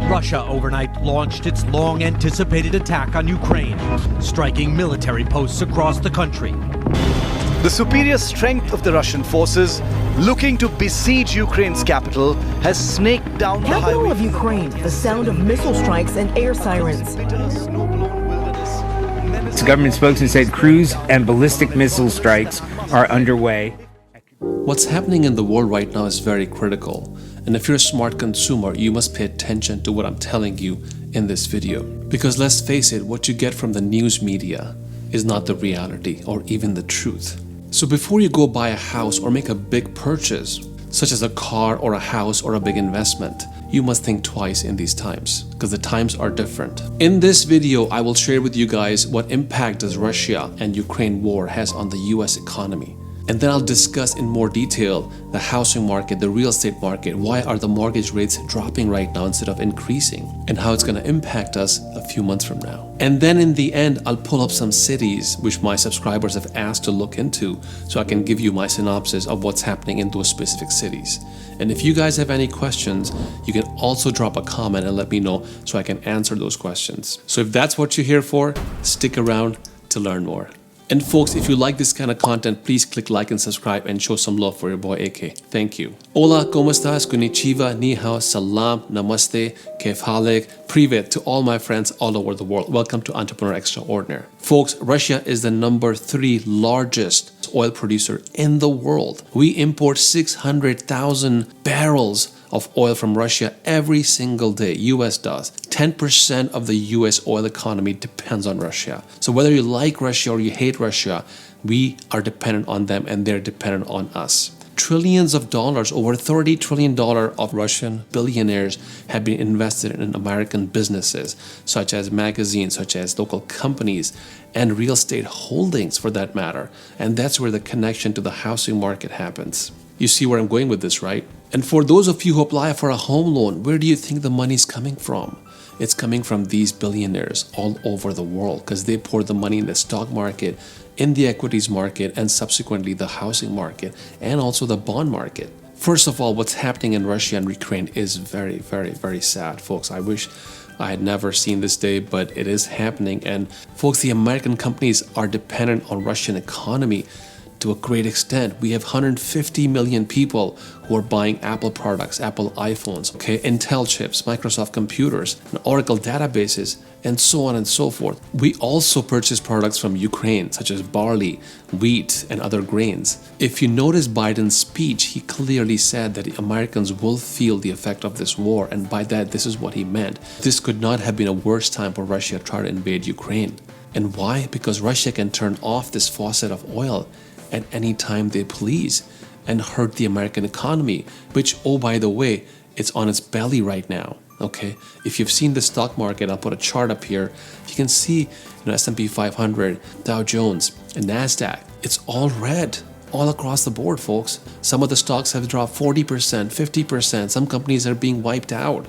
Russia overnight launched its long-anticipated attack on Ukraine, striking military posts across the country. The superior strength of the Russian forces, looking to besiege Ukraine's capital, has snaked down the Capital highway. of Ukraine, the sound of missile strikes and air sirens. The government spokesman said cruise and ballistic missile strikes are underway. What's happening in the world right now is very critical. And if you're a smart consumer, you must pay attention to what I'm telling you in this video. Because let's face it, what you get from the news media is not the reality or even the truth. So before you go buy a house or make a big purchase, such as a car or a house or a big investment, you must think twice in these times, because the times are different. In this video, I will share with you guys what impact does Russia and Ukraine war has on the US economy. And then I'll discuss in more detail the housing market, the real estate market, why are the mortgage rates dropping right now instead of increasing, and how it's going to impact us a few months from now. And then in the end, I'll pull up some cities which my subscribers have asked to look into so I can give you my synopsis of what's happening in those specific cities. And if you guys have any questions, you can also drop a comment and let me know so I can answer those questions. So if that's what you're here for, stick around to learn more. And folks, if you like this kind of content, please click like and subscribe and show some love for your boy AK. Thank you. Hola, ¿cómo estás? Konnichiwa, ni hao, salam, namaste, kef halik, privet to all my friends all over the world. Welcome to Entrepreneur Extraordinaire. Folks, Russia is the #3 largest oil producer in the world. We import 600,000 barrels of oil from Russia every single day. US does. 10% of the US oil economy depends on Russia. So whether you like Russia or you hate Russia, we are dependent on them and they're dependent on us. Trillions of dollars, over $30 trillion of Russian billionaires have been invested in American businesses, such as magazines, such as local companies, and real estate holdings for that matter. And that's where the connection to the housing market happens. You see where I'm going with this, right? And for those of you who apply for a home loan, where do you think the money's coming from? It's coming from these billionaires all over the world because they pour the money in the stock market, in the equities market, and subsequently the housing market, and also the bond market. First of all, what's happening in Russia and Ukraine is very, very, very sad, folks. I wish I had never seen this day, but it is happening. And folks, the American companies are dependent on Russian economy to a great extent. We have 150 million people who are buying Apple products, Apple iPhones, okay, Intel chips, Microsoft computers, and Oracle databases, and so on and so forth. We also purchase products from Ukraine, such as barley, wheat, and other grains. If you notice Biden's speech, he clearly said that the Americans will feel the effect of this war, and by that, this is what he meant. This could not have been a worse time for Russia to try to invade Ukraine. And why? Because Russia can turn off this faucet of oil at any time they please and hurt the American economy, which, oh, by the way, it's on its belly right now. Okay, if you've seen the stock market, I'll put a chart up here. You can see, S&P 500, Dow Jones, and NASDAQ. It's all red, all across the board, folks. Some of the stocks have dropped 40%, 50%. Some companies are being wiped out.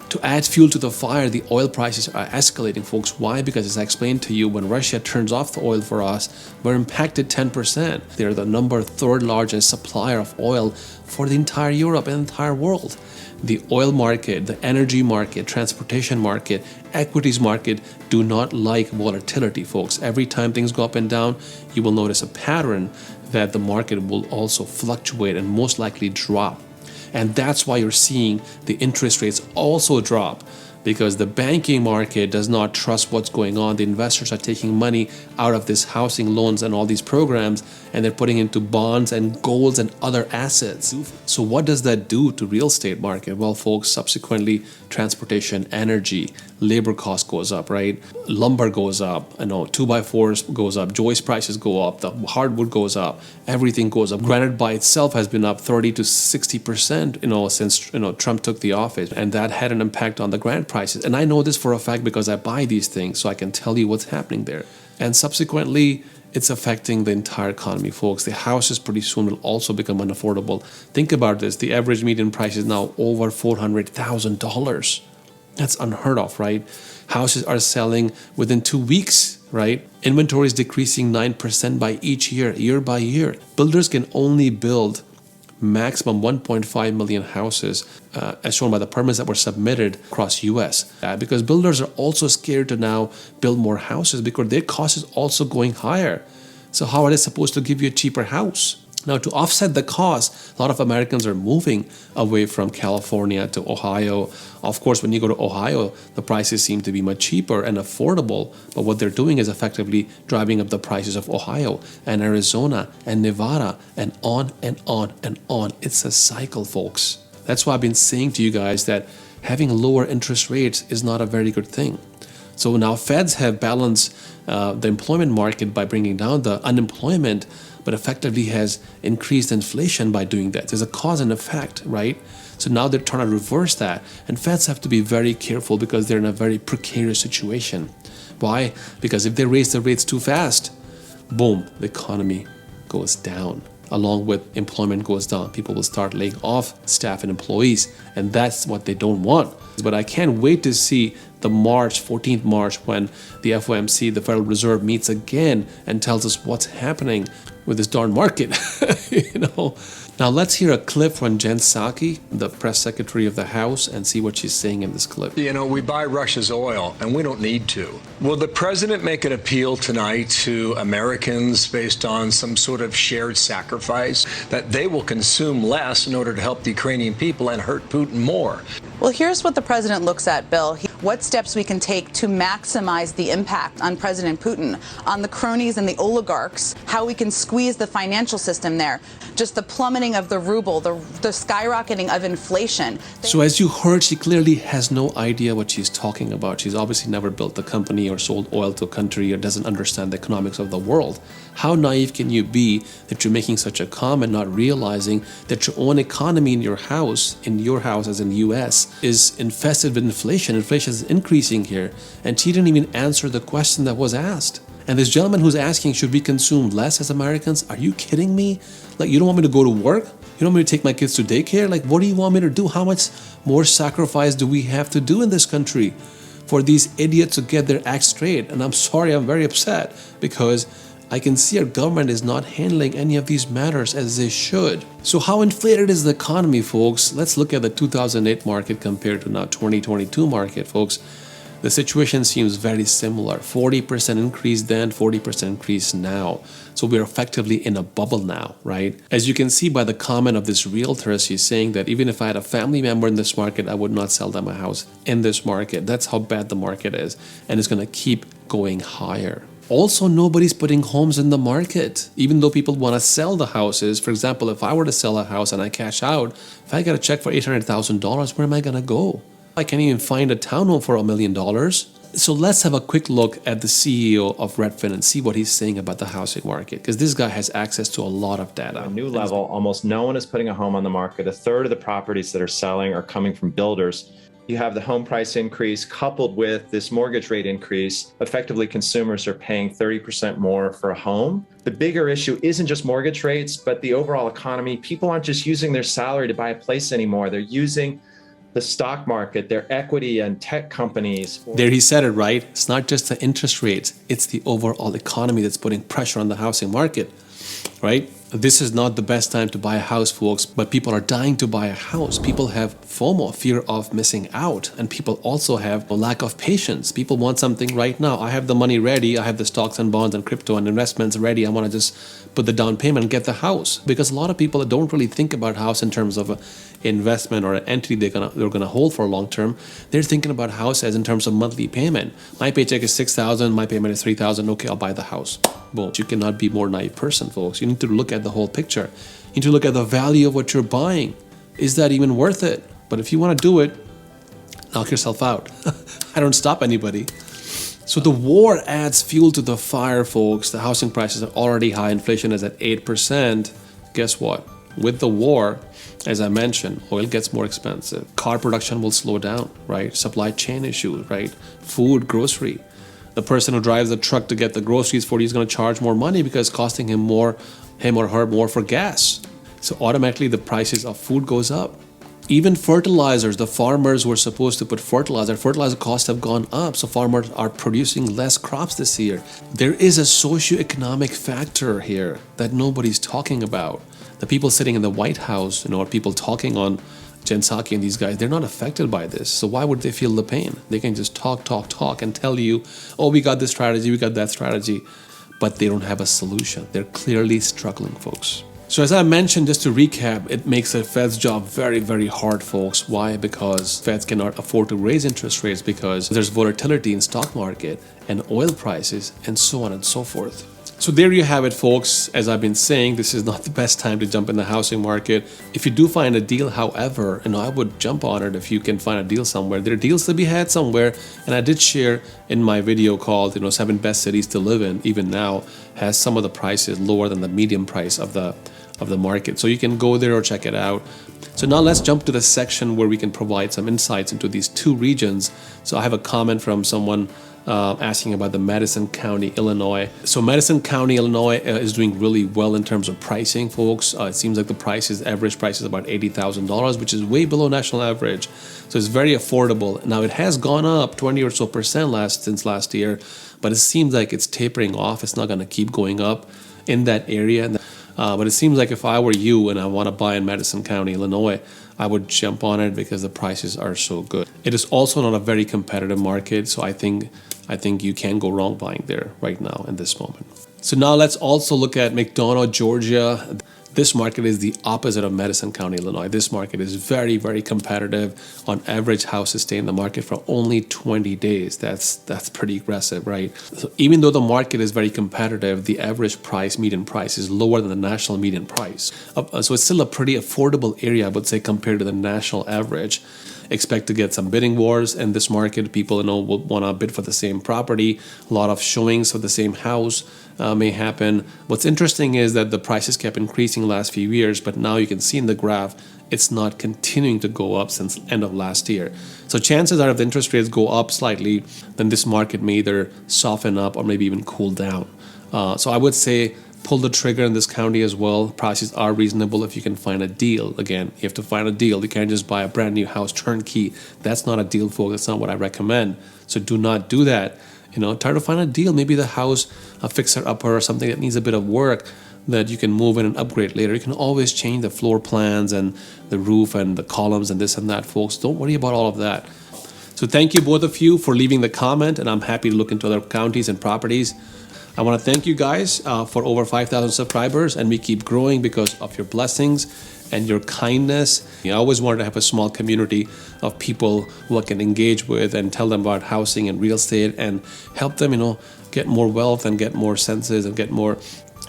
To add fuel to the fire, the oil prices are escalating, folks. Why? Because as I explained to you, when Russia turns off the oil for us, we're impacted 10%. They're the third largest supplier of oil for the entire Europe and entire world. The oil market, the energy market, transportation market, equities market do not like volatility, folks. Every time things go up and down, you will notice a pattern that the market will also fluctuate and most likely drop. And that's why you're seeing the interest rates also drop, because the banking market does not trust what's going on. The investors are taking money out of this housing loans and all these programs, and they're putting into bonds and golds and other assets. So what does that do to real estate market? Well, folks, subsequently, transportation, energy, labor cost goes up, right? Lumber goes up, 2x4s goes up, joist prices go up, the hardwood goes up, everything goes up. Granite by itself has been up 30 to 60%, since Trump took the office, and that had an impact on the granite prices. And I know this for a fact because I buy these things, so I can tell you what's happening there. And subsequently, it's affecting the entire economy, folks. The houses pretty soon will also become unaffordable. Think about this. The average median price is now over $400,000. That's unheard of, right? Houses are selling within 2 weeks, right? Inventory is decreasing 9% by each year, year by year. Builders can only build maximum 1.5 million houses, as shown by the permits that were submitted across U.S. Because builders are also scared to now build more houses because their cost is also going higher. So how are they supposed to give you a cheaper house? Now, to offset the cost, a lot of Americans are moving away from California to Ohio. Of course, when you go to Ohio, the prices seem to be much cheaper and affordable. But what they're doing is effectively driving up the prices of Ohio and Arizona and Nevada and on and on and on. It's a cycle, folks. That's why I've been saying to you guys that having lower interest rates is not a very good thing. So now Feds have balanced the employment market by bringing down the unemployment, but effectively has increased inflation by doing that. There's a cause and effect, right? So now they're trying to reverse that. And Feds have to be very careful because they're in a very precarious situation. Why? Because if they raise the rates too fast, boom, the economy goes down. Along with employment goes down. People will start laying off staff and employees. And that's what they don't want. But I can't wait to see the 14th March, when the FOMC, the Federal Reserve, meets again and tells us what's happening with this darn market. Now let's hear a clip from Jen Psaki, the press secretary of the House, and see what she's saying in this clip. We buy Russia's oil, and we don't need to. Will the president make an appeal tonight to Americans based on some sort of shared sacrifice that they will consume less in order to help the Ukrainian people and hurt Putin more? Well, here's what the president looks at, Bill. What steps we can take to maximize the impact on President Putin, on the cronies and the oligarchs, how we can squeeze the financial system there, just the plummeting of the ruble, the skyrocketing of inflation. So as you heard, she clearly has no idea what she's talking about. She's obviously never built a company or sold oil to a country or doesn't understand the economics of the world. How naive can you be that you're making such a comment, not realizing that your own economy in your house as in the US, is infested with inflation. Inflation is increasing here. And she didn't even answer the question that was asked. And this gentleman who's asking, should we consume less as Americans? Are you kidding me? Like, you don't want me to go to work? You don't want me to take my kids to daycare? Like, what do you want me to do? How much more sacrifice do we have to do in this country for these idiots to get their act straight? And I'm sorry, I'm very upset because I can see our government is not handling any of these matters as they should. So how inflated is the economy, folks? Let's look at the 2008 market compared to now 2022 market, folks. The situation seems very similar. 40% increase then, 40% increase now. So we're effectively in a bubble now, right? As you can see by the comment of this realtor, she's saying that even if I had a family member in this market, I would not sell them a house in this market. That's how bad the market is. And it's going to keep going higher. Also, nobody's putting homes in the market, even though people want to sell the houses. For example, if I were to sell a house and I cash out, if I get a check for $800,000, where am I going to go? I can't even find a townhome for $1 million. So let's have a quick look at the CEO of Redfin and see what he's saying about the housing market, because this guy has access to a lot of data. A new level, almost no one is putting a home on the market. A third of the properties that are selling are coming from builders. You have the home price increase coupled with this mortgage rate increase. Effectively, consumers are paying 30% more for a home. The bigger issue isn't just mortgage rates, but the overall economy. People aren't just using their salary to buy a place anymore. They're using the stock market, their equity and tech companies. There he said it, right? It's not just the interest rates, it's the overall economy that's putting pressure on the housing market, right? This is not the best time to buy a house, folks, but people are dying to buy a house. People have FOMO, fear of missing out, and people also have a lack of patience. People want something right now. I have the money ready. I have the stocks and bonds and crypto and investments ready. I want to just put the down payment and get the house. Because a lot of people don't really think about house in terms of an investment or an entity they're gonna hold for a long term. They're thinking about house as in terms of monthly payment. My paycheck is $6,000, my payment is $3,000. Okay, I'll buy the house. Boom. You cannot be more naive person, folks. You need to look at the whole picture. You need to look at the value of what you're buying. Is that even worth it? But if you want to do it, knock yourself out. I don't stop anybody. So the war adds fuel to the fire, folks. The housing prices are already high. Inflation is at 8%. Guess what? With the war, as I mentioned, oil gets more expensive. Car production will slow down, right? Supply chain issues, right? Food, grocery. The person who drives the truck to get the groceries for you is going to charge more money because it's costing him or her more for gas. So automatically the prices of food goes up. Even fertilizers, the farmers who are supposed to put fertilizer costs have gone up. So farmers are producing less crops this year. There is a socioeconomic factor here that nobody's talking about. The people sitting in the White House, or people talking on Jen Psaki and these guys, they're not affected by this. So why would they feel the pain? They can just talk and tell you, oh, we got this strategy, we got that strategy, but they don't have a solution. They're clearly struggling, folks. So as I mentioned, just to recap, it makes the Fed's job very, very hard, folks. Why? Because Feds cannot afford to raise interest rates because there's volatility in stock market and oil prices and so on and so forth. So there you have it, folks. As I've been saying, this is not the best time to jump in the housing market. If you do find a deal, however, I would jump on it if you can find a deal somewhere. There are deals to be had somewhere. And I did share in my video called, 7 best cities to live in, even now, has some of the prices lower than the median price of the market. So you can go there or check it out. So now let's jump to the section where we can provide some insights into these 2 regions. So I have a comment from someone asking about the Madison County, Illinois. So Madison County, Illinois is doing really well in terms of pricing, folks. It seems like the average price is about $80,000, which is way below national average. So it's very affordable. Now it has gone up 20 or so percent since last year, but it seems like it's tapering off. It's not going to keep going up in that area. But it seems like if I were you and I want to buy in Madison County, Illinois, I would jump on it because the prices are so good. It is also not a very competitive market, so I think you can go wrong buying there right now in this moment. So now let's also look at McDonough, Georgia. This market is the opposite of Madison County, Illinois. This market is very, very competitive. On average, houses stay in the market for only 20 days. That's pretty aggressive, right? So even though the market is very competitive, the average price, median price, is lower than the national median price. So it's still a pretty affordable area, I would say, compared to the national average. Expect to get some bidding wars in this market. People will want to bid for the same property. A lot of showings for the same house may happen. What's interesting is that the prices kept increasing the last few years, but now you can see in the graph it's not continuing to go up since end of last year. So chances are if the interest rates go up slightly, then this market may either soften up or maybe even cool down. So I would say pull the trigger in this county as well. Prices are reasonable if you can find a deal. Again, you have to find a deal. You can't just buy a brand new house turnkey. That's not a deal, folks. That's not what I recommend. So do not do that. Try to find a deal. Maybe the house, a fixer-upper or something that needs a bit of work that you can move in and upgrade later. You can always change the floor plans and the roof and the columns and this and that, folks. Don't worry about all of that. So thank you, both of you, for leaving the comment, and I'm happy to look into other counties and properties. I want to thank you guys for over 5,000 subscribers, and we keep growing because of your blessings and your kindness. I always wanted to have a small community of people who I can engage with and tell them about housing and real estate and help them, get more wealth and get more senses and get more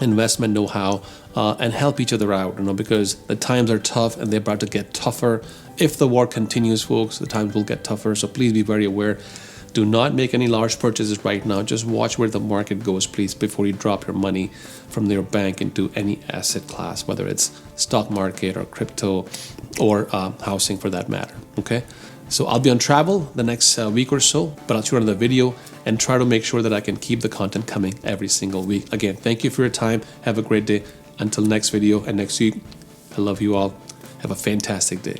investment know-how and help each other out, because the times are tough and they're about to get tougher. If the war continues, folks, the times will get tougher. So please be very aware. Do not make any large purchases right now. Just watch where the market goes, please, before you drop your money from your bank into any asset class, whether it's stock market or crypto or housing for that matter, okay? So I'll be on travel the next week or so, but I'll shoot another video and try to make sure that I can keep the content coming every single week. Again, thank you for your time. Have a great day. Until next video and next week, I love you all. Have a fantastic day.